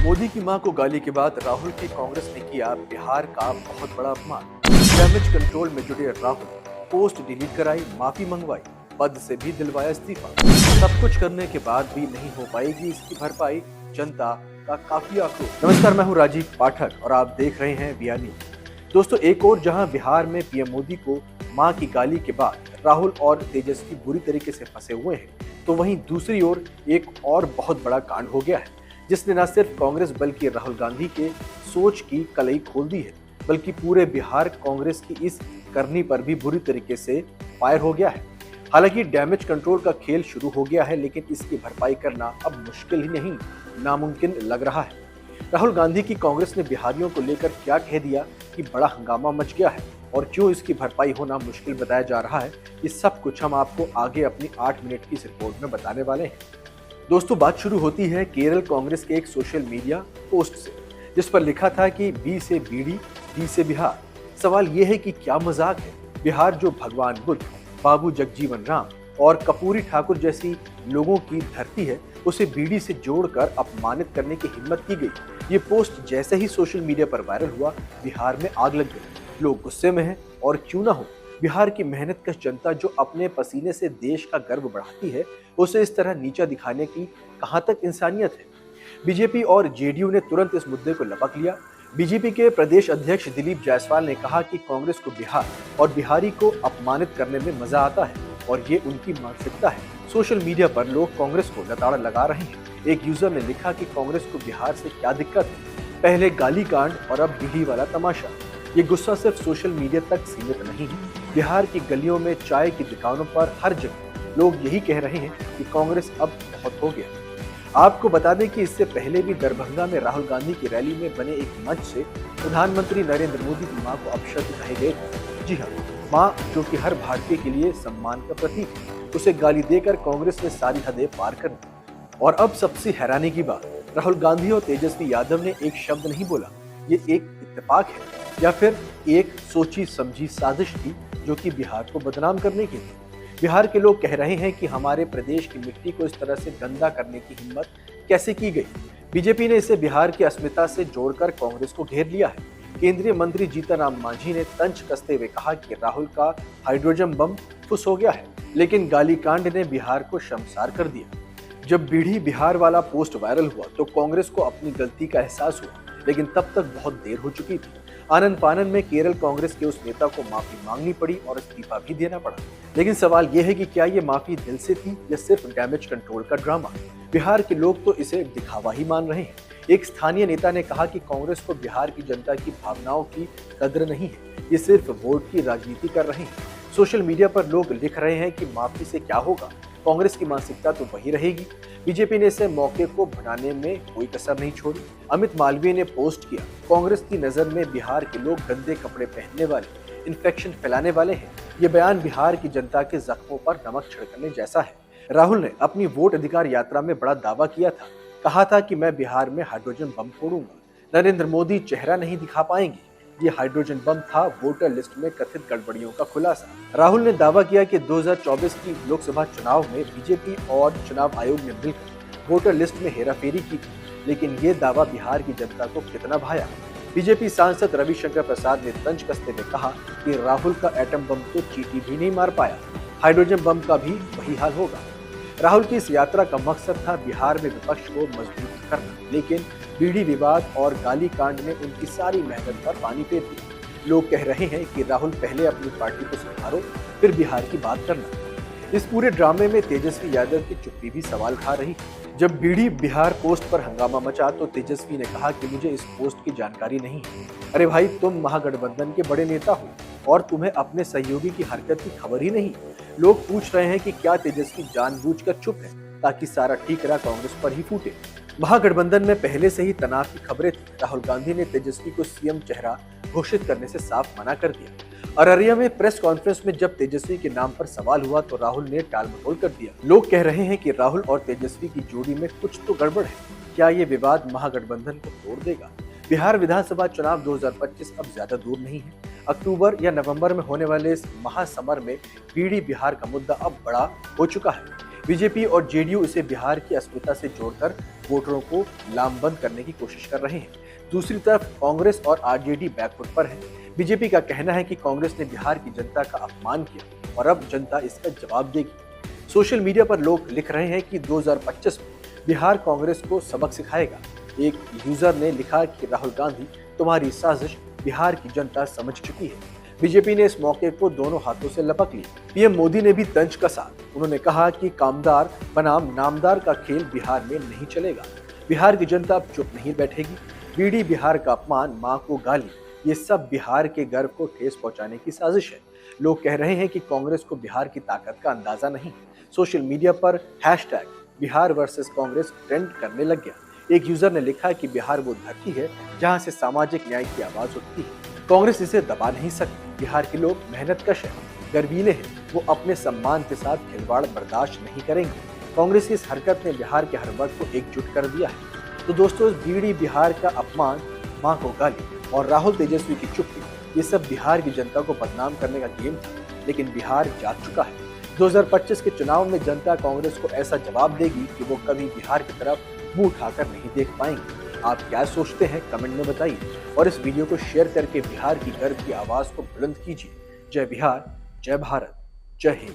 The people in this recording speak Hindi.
मोदी की मां को गाली के बाद राहुल की कांग्रेस ने किया बिहार का बहुत बड़ा अपमान। डैमेज कंट्रोल में जुटे राहुल पोस्ट डिलीट कराई, माफी मंगवाई, पद से भी दिलवाया इस्तीफा। सब कुछ करने के बाद भी नहीं हो पाएगी इसकी भरपाई, जनता का काफी आक्रोश। नमस्कार, मैं हूं राजीव पाठक और आप देख रहे हैं वीआर न्यूज। दोस्तों, एक और जहां बिहार में पीएम मोदी को मां की गाली के बाद राहुल और तेजस्वी बुरी तरीके से फंसे हुए हैं, तो वहीं दूसरी ओर एक और बहुत बड़ा कांड हो गया है जिसने न सिर्फ कांग्रेस बल्कि राहुल गांधी के सोच की कलई खोल दी है, बल्कि पूरे बिहार कांग्रेस की इस करनी पर भी बुरी तरीके से फायर हो गया है। हालांकि डैमेज कंट्रोल का खेल शुरू हो गया है, लेकिन इसकी भरपाई करना अब मुश्किल ही नहीं, नामुमकिन लग रहा है। राहुल गांधी की कांग्रेस ने बिहारियों को लेकर क्या कह दिया कि बड़ा हंगामा मच गया है और क्यों इसकी भरपाई होना मुश्किल बताया जा रहा है, ये सब कुछ हम आपको आगे अपनी 8 मिनट की इस रिपोर्ट में बताने वाले हैं। दोस्तों, बात शुरू होती है केरल कांग्रेस के एक सोशल मीडिया पोस्ट से, जिस पर लिखा था कि बी से बीडी, डी से बिहार। सवाल यह है कि क्या मजाक है? बिहार जो भगवान बुद्ध, बाबू जगजीवन राम और कपूरी ठाकुर जैसी लोगों की धरती है, उसे बीडी से जोड़कर अपमानित करने की हिम्मत की गई। ये पोस्ट जैसे ही सोशल मीडिया पर वायरल हुआ, बिहार में आग लग गई। लोग गुस्से में हैं और क्यों ना हो। बिहार की मेहनतकश जनता जो अपने पसीने से देश का गर्व बढ़ाती है, उसे इस तरह नीचा दिखाने की कहां तक इंसानियत है? बीजेपी और जेडीयू ने तुरंत इस मुद्दे को लपक लिया। बीजेपी के प्रदेश अध्यक्ष दिलीप जायसवाल ने कहा कि कांग्रेस को बिहार और बिहारी को अपमानित करने में मजा आता है और ये उनकी मानसिकता है। सोशल मीडिया पर लोग कांग्रेस को लताड़ लगा रहे हैं। एक यूजर ने लिखा कि कांग्रेस को बिहार से क्या दिक्कत है, पहले गाली कांड और अब बीडी वाला तमाशा। ये गुस्सा सिर्फ सोशल मीडिया तक सीमित नहीं है। बिहार की गलियों में, चाय की दुकानों पर, हर जगह लोग यही कह रहे हैं कि कांग्रेस अब बहुत हो गया। आपको बता दें कि इससे पहले भी दरभंगा में राहुल गांधी की रैली में बने एक मंच से प्रधानमंत्री नरेंद्र मोदी की मां को अपशब्द कहे गए थे। जी हाँ, मां जो कि हर भारतीय के लिए सम्मान का प्रतीक है, उसे गाली देकर कांग्रेस ने सारी हदें पार कर दी। और अब सबसे हैरानी की बात, राहुल गांधी और तेजस्वी यादव ने एक शब्द नहीं बोला। ये एक इत्तेफाक है या फिर एक सोची समझी साजिश थी जो कि बिहार को बदनाम करने की थी? बिहार के लोग कह रहे हैं कि हमारे प्रदेश की मिट्टी को इस तरह से गंदा करने की हिम्मत कैसे की गई? बीजेपी ने इसे बिहार की अस्मिता से जोड़कर कांग्रेस को घेर लिया है। केंद्रीय मंत्री जीतन राम मांझी ने तंज कसते हुए कहा कि राहुल का हाइड्रोजन बम फुस हो गया है, लेकिन गाली कांड ने बिहार को शर्मसार कर दिया। जब बीडी बिहार वाला पोस्ट वायरल हुआ तो कांग्रेस को अपनी गलती का एहसास हुआ, लेकिन तब तक बहुत देर हो चुकी थी। आनंद फानन में केरल कांग्रेस के उस नेता को माफी मांगनी पड़ी और इस्तीफा भी देना पड़ा। लेकिन सवाल यह है कि क्या ये माफी दिल से थी या सिर्फ डैमेज कंट्रोल का ड्रामा? बिहार के लोग तो इसे दिखावा ही मान रहे हैं। एक स्थानीय नेता ने कहा कि कांग्रेस को बिहार की जनता की भावनाओं की कद्र नहीं है, ये सिर्फ वोट की राजनीति कर रहे हैं। सोशल मीडिया पर लोग लिख रहे हैं कि माफी से क्या होगा, कांग्रेस की मानसिकता तो वही रहेगी। बीजेपी ने इसे मौके को भुनाने में कोई कसर नहीं छोड़ी। अमित मालवीय ने पोस्ट किया, कांग्रेस की नजर में बिहार के लोग गंदे कपड़े पहनने वाले, इन्फेक्शन फैलाने वाले हैं। ये बयान बिहार की जनता के जख्मों पर नमक छिड़कने जैसा है। राहुल ने अपनी वोट अधिकार यात्रा में बड़ा दावा किया था, कहा था कि मैं बिहार में हाइड्रोजन बम फोड़ूंगा। नरेंद्र मोदी चेहरा नहीं दिखा पाएंगे। ये हाइड्रोजन बम था वोटर लिस्ट में कथित गड़बड़ियों का खुलासा। राहुल ने दावा किया कि 2024 की लोकसभा चुनाव में बीजेपी और चुनाव आयोग ने मिलकर वोटर लिस्ट में हेराफेरी की थी, लेकिन ये दावा बिहार की जनता को कितना भाया? बीजेपी सांसद रविशंकर प्रसाद ने तंज कसते हुए कहा कि राहुल का एटम बम तो चींटी भी नहीं मार पाया, हाइड्रोजन बम का भी वही हाल होगा। राहुल की इस यात्रा का मकसद था बिहार में विपक्ष को मजबूत करना, लेकिन बीडी विवाद और गाली कांड ने उनकी सारी मेहनत पर पानी फेर दिया। लोग कह रहे हैं कि राहुल पहले अपनी पार्टी को सुधारो, फिर बिहार की बात करना। इस पूरे ड्रामे में तेजस्वी यादव की चुप्पी भी सवाल उठा रही। जब बीडी बिहार पोस्ट पर हंगामा मचा तो तेजस्वी ने कहा कि मुझे इस पोस्ट की जानकारी नहीं है। अरे भाई, तुम महागठबंधन के बड़े नेता हो और तुम्हें अपने सहयोगी की हरकत की खबर ही नहीं। लोग पूछ रहे हैं कि क्या तेजस्वी जानबूझकर चुप है ताकि सारा ठीकरा कांग्रेस पर ही फूटे? महागठबंधन में पहले से ही तनाव की खबरें थी। राहुल गांधी ने तेजस्वी को सीएम चेहरा घोषित करने से साफ मना कर दिया। अररिया में प्रेस कॉन्फ्रेंस में जब तेजस्वी के नाम पर सवाल हुआ तो राहुल ने टालमटोल कर दिया। लोग कह रहे हैं कि राहुल और तेजस्वी की जोड़ी में कुछ तो गड़बड़ है। क्या ये विवाद महागठबंधन को तोड़ देगा? बिहार विधानसभा चुनाव 2025 अब ज्यादा दूर नहीं है। अक्टूबर या नवंबर में होने वाले इस महासमर में बीडी बिहार का मुद्दा अब बड़ा हो चुका है। बीजेपी और जेडीयू इसे बिहार की अस्मिता से जोड़कर वोटरों को लामबंद करने की कोशिश कर रहे हैं। दूसरी तरफ कांग्रेस और आरजेडी बैकफुट पर है। बीजेपी का कहना है कि कांग्रेस ने बिहार की जनता का अपमान किया और अब जनता इसका जवाब देगी। सोशल मीडिया पर लोग लिख रहे हैं कि 2025 में बिहार कांग्रेस को सबक सिखाएगा। एक यूजर ने लिखा कि राहुल गांधी, तुम्हारी साजिश बिहार की जनता समझ चुकी है। बीजेपी ने इस मौके को दोनों हाथों से लपक लिया। पीएम मोदी ने भी तंज कसा। उन्होंने कहा कि कामदार बनाम नामदार का खेल बिहार में नहीं चलेगा। बिहार की जनता अब चुप नहीं बैठेगी। बीडी बिहार का अपमान, मां को गाली, ये सब बिहार के गर्व को ठेस पहुंचाने की साजिश है। लोग कह रहे हैं कि कांग्रेस को बिहार की ताकत का अंदाजा नहीं। सोशल मीडिया पर hashtag Bihar versus Congress trend करने लग गया। एक यूजर ने लिखा कि बिहार वो धरती है जहां से सामाजिक न्याय की आवाज उठती है। कांग्रेस इसे दबा नहीं सकती। बिहार के लोग मेहनतकश हैं, गर्वीले हैं, वो अपने सम्मान के साथ खिलवाड़ बर्दाश्त नहीं करेंगे। कांग्रेस की इस हरकत ने बिहार के हर वर्ग को एकजुट कर दिया है। तो दोस्तों, इस बीडी बिहार का अपमान, मां को गाली और राहुल तेजस्वी की चुप्पी, ये सब बिहार की जनता को बदनाम करने का गेम था। लेकिन बिहार जाग चुका है। 2025 के चुनाव में जनता कांग्रेस को ऐसा जवाब देगी कि वो कभी बिहार की तरफ मुंह उठाकर नहीं देख पाएंगे। आप क्या सोचते हैं, कमेंट में बताइए और इस वीडियो को शेयर करके बिहार की गर्व की आवाज को बुलंद कीजिए। जय बिहार, जय भारत, जय हिंद।